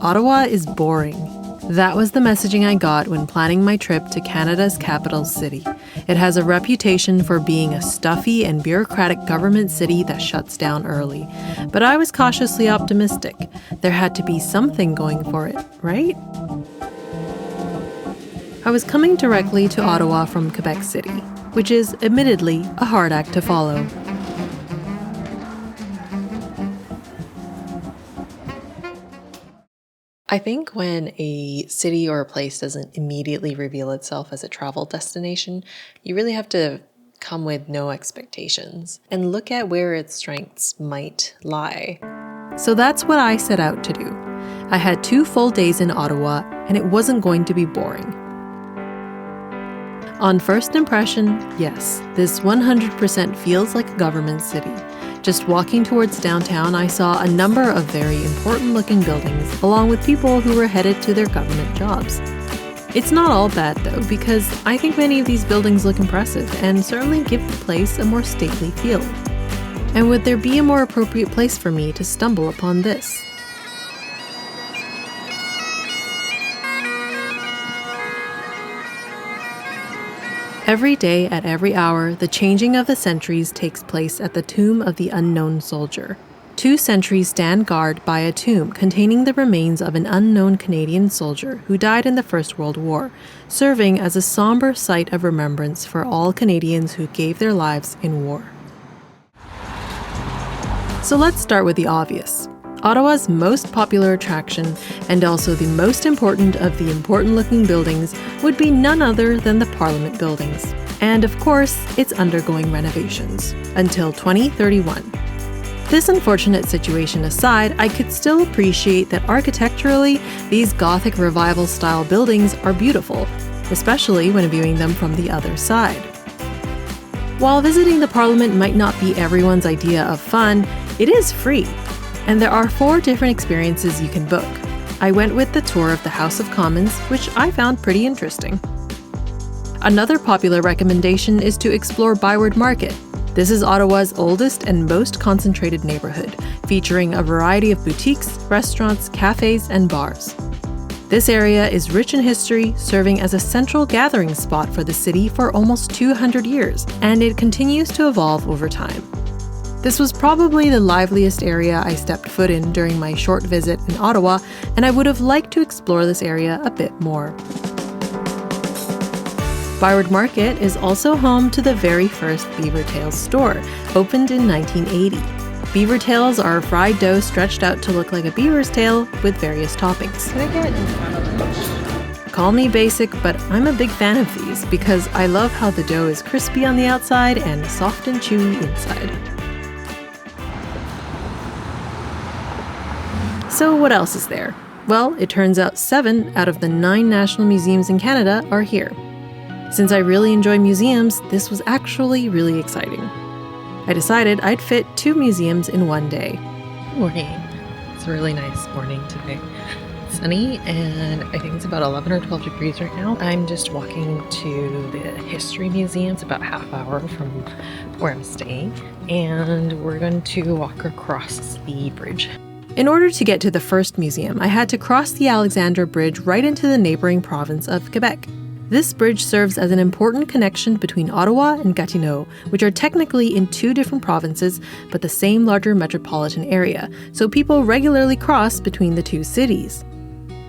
Ottawa is boring. That was the messaging I got when planning my trip to Canada's capital city. It has a reputation for being a stuffy and bureaucratic government city that shuts down early. But I was cautiously optimistic. There had to be something going for it, right? I was coming directly to Ottawa from Quebec City, which is admittedly a hard act to follow. I think when a city or a place doesn't immediately reveal itself as a travel destination, you really have to come with no expectations and look at where its strengths might lie. So that's what I set out to do. I had 2 full days in Ottawa, and it wasn't going to be boring. On first impression, yes, this 100% feels like a government city. Just walking towards downtown, I saw a number of very important-looking buildings, along with people who were headed to their government jobs. It's not all bad, though, because I think many of these buildings look impressive and certainly give the place a more stately feel. And would there be a more appropriate place for me to stumble upon this? Every day at every hour, the changing of the sentries takes place at the tomb of the unknown soldier. 2 sentries stand guard by a tomb containing the remains of an unknown Canadian soldier who died in the First World War, serving as a somber site of remembrance for all Canadians who gave their lives in war. So let's start with the obvious. Ottawa's most popular attraction, and also the most important of the important-looking buildings, would be none other than the Parliament buildings. And of course, it's undergoing renovations until 2031. This unfortunate situation aside, I could still appreciate that architecturally, these Gothic Revival-style buildings are beautiful, especially when viewing them from the other side. While visiting the Parliament might not be everyone's idea of fun, it is free. And there are 4 different experiences you can book. I went with the tour of the House of Commons, which I found pretty interesting. Another popular recommendation is to explore Byward Market. This is Ottawa's oldest and most concentrated neighborhood, featuring a variety of boutiques, restaurants, cafes, and bars. This area is rich in history, serving as a central gathering spot for the city for almost 200 years, and it continues to evolve over time. This was probably the liveliest area I stepped foot in during my short visit in Ottawa, and I would have liked to explore this area a bit more. Byward Market is also home to the very first Beaver Tails store, opened in 1980. Beaver tails are fried dough stretched out to look like a beaver's tail with various toppings. Can I get in front of them? Call me basic, but I'm a big fan of these because I love how the dough is crispy on the outside and soft and chewy inside. So what else is there? Well, it turns out 7 out of the 9 national museums in Canada are here. Since I really enjoy museums, this was actually really exciting. I decided I'd fit 2 museums in one day. Good morning. It's a really nice morning today. Sunny, and I think it's about 11 or 12 degrees right now. I'm just walking to the History Museum. It's about a half hour from where I'm staying, and we're going to walk across the bridge. In order to get to the first museum, I had to cross the Alexandra Bridge right into the neighboring province of Quebec. This bridge serves as an important connection between Ottawa and Gatineau, which are technically in 2 different provinces, but the same larger metropolitan area, so people regularly cross between the 2 cities.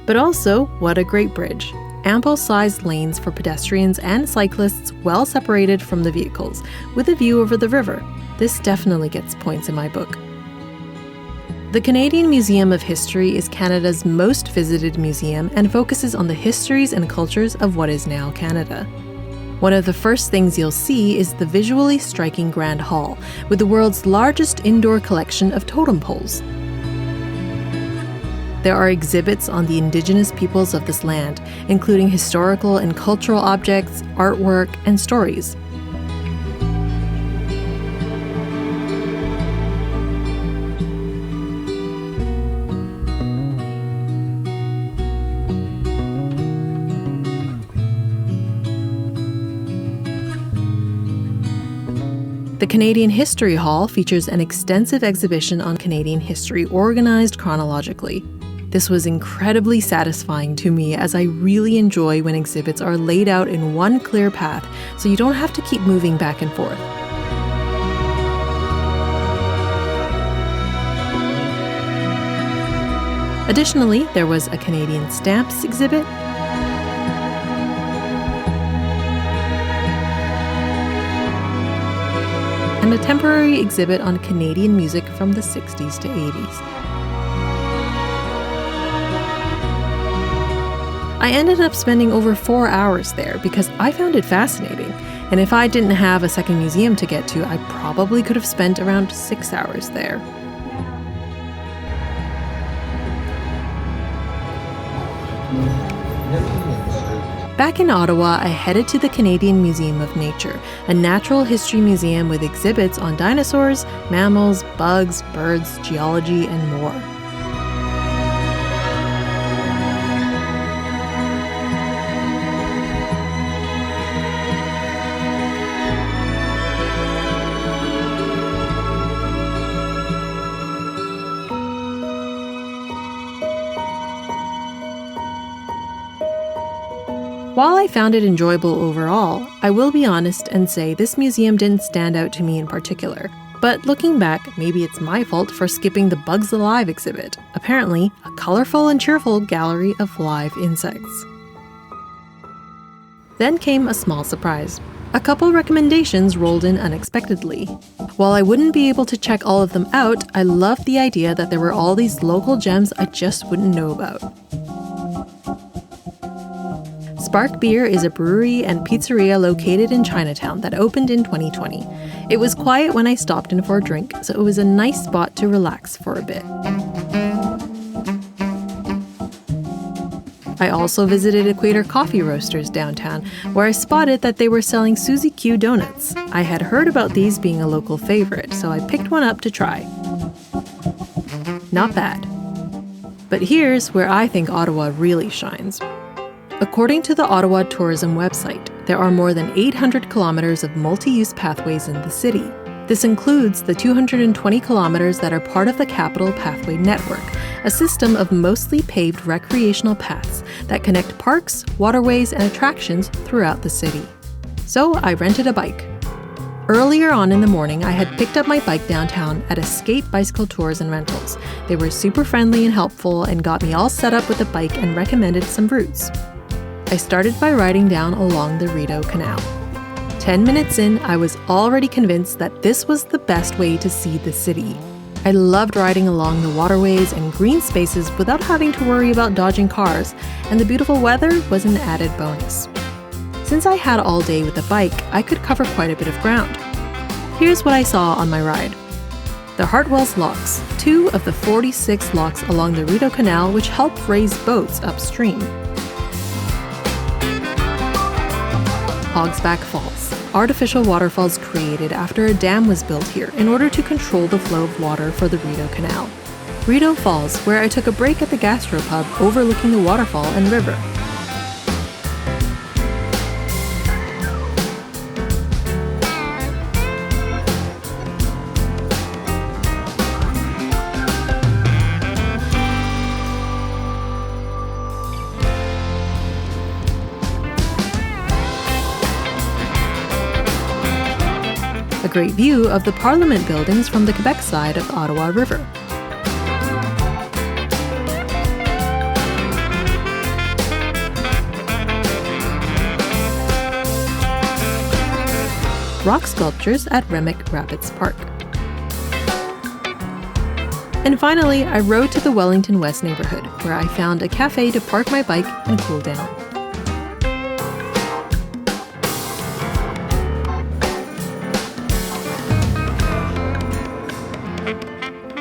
But also, what a great bridge. Ample-sized lanes for pedestrians and cyclists well separated from the vehicles, with a view over the river. This definitely gets points in my book. The Canadian Museum of History is Canada's most visited museum and focuses on the histories and cultures of what is now Canada. One of the first things you'll see is the visually striking Grand Hall, with the world's largest indoor collection of totem poles. There are exhibits on the Indigenous peoples of this land, including historical and cultural objects, artwork, and stories. The Canadian History Hall features an extensive exhibition on Canadian history organized chronologically. This was incredibly satisfying to me, as I really enjoy when exhibits are laid out in one clear path so you don't have to keep moving back and forth. Additionally, there was a Canadian stamps exhibit, and a temporary exhibit on Canadian music from the 60s to 80s. I ended up spending over 4 hours there because I found it fascinating, and if I didn't have a second museum to get to, I probably could have spent around 6 hours there. Back in Ottawa, I headed to the Canadian Museum of Nature, a natural history museum with exhibits on dinosaurs, mammals, bugs, birds, geology, and more. While I found it enjoyable overall, I will be honest and say this museum didn't stand out to me in particular. But looking back, maybe it's my fault for skipping the Bugs Alive exhibit, apparently a colorful and cheerful gallery of live insects. Then came a small surprise. A couple recommendations rolled in unexpectedly. While I wouldn't be able to check all of them out, I loved the idea that there were all these local gems I just wouldn't know about. Spark Beer is a brewery and pizzeria located in Chinatown that opened in 2020. It was quiet when I stopped in for a drink, so it was a nice spot to relax for a bit. I also visited Equator Coffee Roasters downtown, where I spotted that they were selling Suzy Q donuts. I had heard about these being a local favorite, so I picked one up to try. Not bad. But here's where I think Ottawa really shines. According to the Ottawa Tourism website, there are more than 800 kilometers of multi-use pathways in the city. This includes the 220 kilometers that are part of the Capital Pathway Network, a system of mostly paved recreational paths that connect parks, waterways, and attractions throughout the city. So I rented a bike. Earlier on in the morning, I had picked up my bike downtown at Escape Bicycle Tours and Rentals. They were super friendly and helpful and got me all set up with the bike and recommended some routes. I started by riding down along the Rideau Canal. 10 minutes in, I was already convinced that this was the best way to see the city. I loved riding along the waterways and green spaces without having to worry about dodging cars, and the beautiful weather was an added bonus. Since I had all day with the bike, I could cover quite a bit of ground. Here's what I saw on my ride. The Hartwell's Locks, 2 of the 46 locks along the Rideau Canal which help raise boats upstream. Hogsback Falls, artificial waterfalls created after a dam was built here in order to control the flow of water for the Rideau Canal. Rideau Falls, where I took a break at the gastropub overlooking the waterfall and river. A great view of the Parliament buildings from the Quebec side of the Ottawa River. Rock sculptures at Remick Rapids Park. And finally, I rode to the Wellington West neighborhood, where I found a cafe to park my bike and cool down.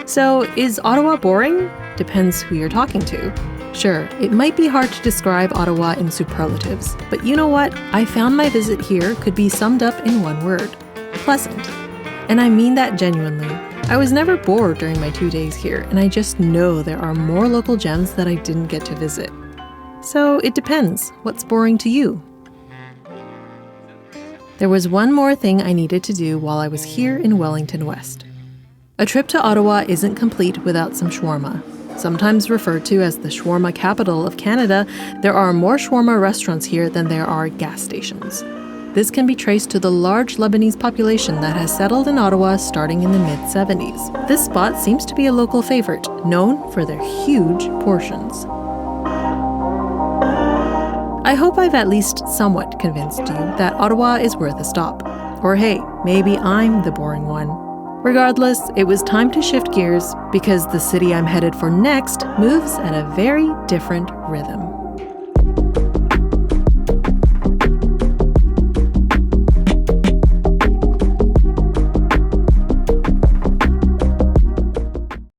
So, is Ottawa boring? Depends who you're talking to. Sure, it might be hard to describe Ottawa in superlatives, but you know what? I found my visit here could be summed up in one word: pleasant. And I mean that genuinely. I was never bored during my 2 days here, and I just know there are more local gems that I didn't get to visit. So it depends. What's boring to you? There was one more thing I needed to do while I was here in Wellington West. A trip to Ottawa isn't complete without some shawarma. Sometimes referred to as the shawarma capital of Canada, there are more shawarma restaurants here than there are gas stations. This can be traced to the large Lebanese population that has settled in Ottawa starting in the mid-70s. This spot seems to be a local favorite, known for their huge portions. I hope I've at least somewhat convinced you that Ottawa is worth a stop. Or hey, maybe I'm the boring one. Regardless, it was time to shift gears because the city I'm headed for next moves at a very different rhythm.